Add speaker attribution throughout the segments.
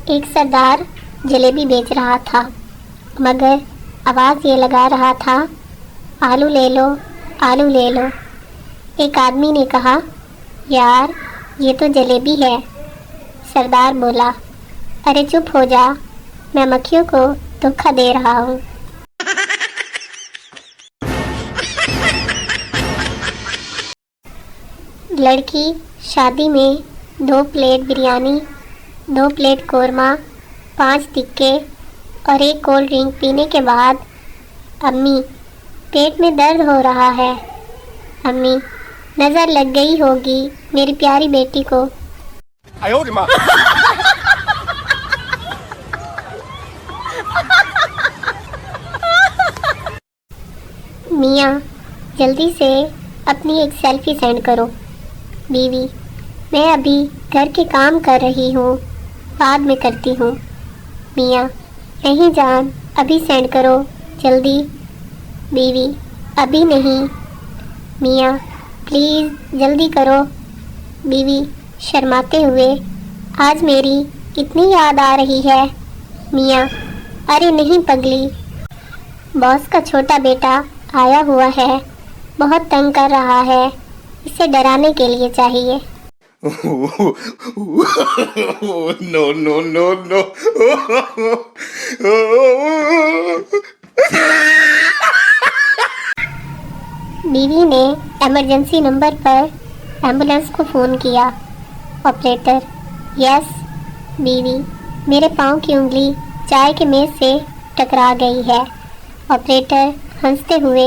Speaker 1: ایک سردار جلیبی بیچ رہا تھا مگر آواز یہ لگا رہا تھا، آلو لے لو، آلو لے لو۔ ایک آدمی نے کہا، یار یہ تو جلیبی ہے۔ سردار بولا، ارے چپ ہو جا، میں مکھیوں کو دھوکہ دے رہا ہوں۔ لڑکی شادی میں 2 پلیٹ بریانی، 2 پلیٹ قورمہ، 5 ٹکے اور 1 کولڈ ڈرنک پینے کے بعد، امی پیٹ میں درد ہو رہا ہے۔ امی، نظر لگ گئی ہوگی میری پیاری بیٹی کو۔ میاں، جلدی سے اپنی ایک سیلفی سینڈ کرو۔ بیوی، میں ابھی گھر کے کام کر رہی ہوں، بعد میں کرتی ہوں۔ میاں، نہیں جان، ابھی سینڈ کرو جلدی۔ بیوی، ابھی نہیں۔ میاں، پلیز جلدی کرو۔ بیوی شرماتے ہوئے، آج میری اتنی یاد آ رہی ہے۔ میاں، ارے نہیں پگلی، باس کا چھوٹا بیٹا آیا ہوا ہے، بہت تنگ کر رہا ہے، اسے ڈرانے کے لیے چاہیے۔
Speaker 2: No, no, no, no.
Speaker 1: بیوی نے ایمرجنسی نمبر پر ایمبولینس کو فون کیا۔ آپریٹر، یس۔ بیوی، میرے پاؤں کی انگلی چائے کے میز سے ٹکرا گئی ہے۔ آپریٹر ہنستے ہوئے،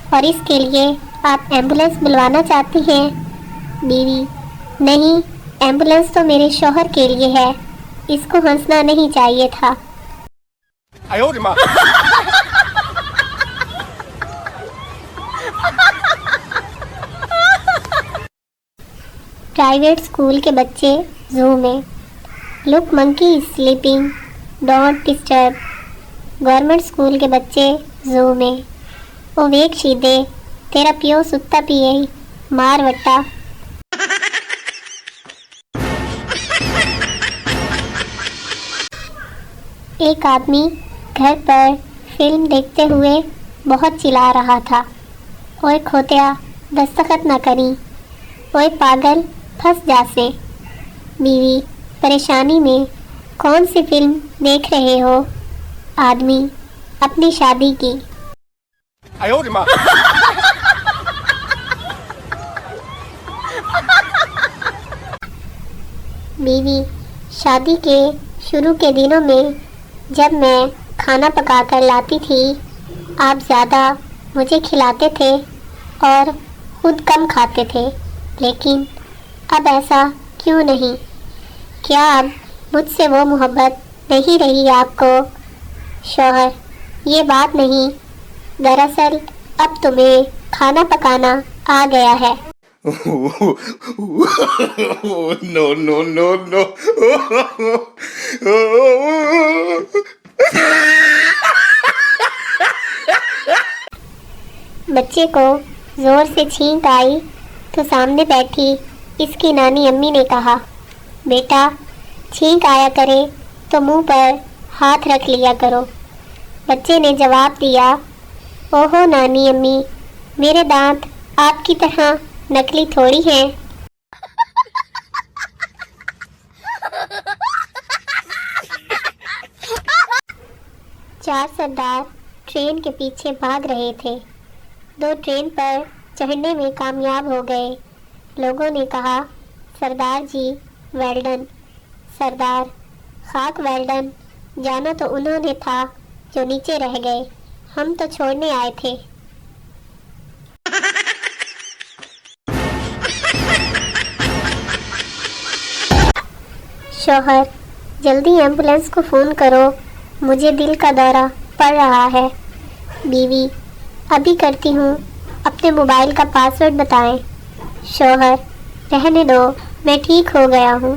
Speaker 1: اور اس کے لیے آپ ایمبولینس بلوانا چاہتی ہیں؟ بیوی، نہیں، ایمبولینس تو میرے شوہر کے لیے ہے، اس کو ہنسنا نہیں چاہیے تھا۔ پرائیویٹ اسکول کے بچے زو میں، look monkey is sleeping, don't disturb. Government school کے بچے زو میں، او ویک شیدے، تیرا پیو ستا پیے، مار وٹا۔ ایک آدمی گھر پر فلم دیکھتے ہوئے بہت چلا رہا تھا، اوئے کھوتیا دستخط نہ کریں، اوئے پاگل پھنس جاسے۔ بیوی پریشانی میں، کون سی فلم دیکھ رہے ہو؟ آدمی، اپنی شادی کی۔ بیوی، شادی کے شروع کے دنوں میں جب میں کھانا پکا کر لاتی تھی، آپ زیادہ مجھے کھلاتے تھے اور خود کم کھاتے تھے، لیکن اب ایسا کیوں نہیں؟ کیا اب مجھ سے وہ محبت نہیں رہی آپ کو؟ شوہر، یہ بات نہیں، دراصل اب تمہیں کھانا پکانا آ گیا ہے۔
Speaker 2: No, no, no, no.
Speaker 1: بچے کو زور سے چھینک آئی تو سامنے بیٹھی اس کی نانی امی نے کہا، بیٹا چھینک آیا کرے تو منہ پر ہاتھ رکھ لیا کرو۔ بچے نے جواب دیا، اوہو نانی امی، میرے دانت آپ کی طرح نکلی تھوڑی ہیں۔ چار سردار ٹرین کے پیچھے بھاگ رہے تھے، 2 ٹرین پر چڑھنے میں کامیاب ہو گئے۔ لوگوں نے کہا، سردار جی ویل ڈن۔ سردار، خاک ویل ڈن، جانا تو انہوں نے تھا جو نیچے رہ گئے، ہم تو چھوڑنے آئے تھے۔ شوہر، جلدی ایمبولینس کو فون کرو، مجھے دل کا دورہ پڑ رہا ہے۔ بیوی، ابھی کرتی ہوں، اپنے موبائل کا پاسورڈ بتائیں۔ شوہر، رہنے دو، میں ٹھیک ہو گیا ہوں۔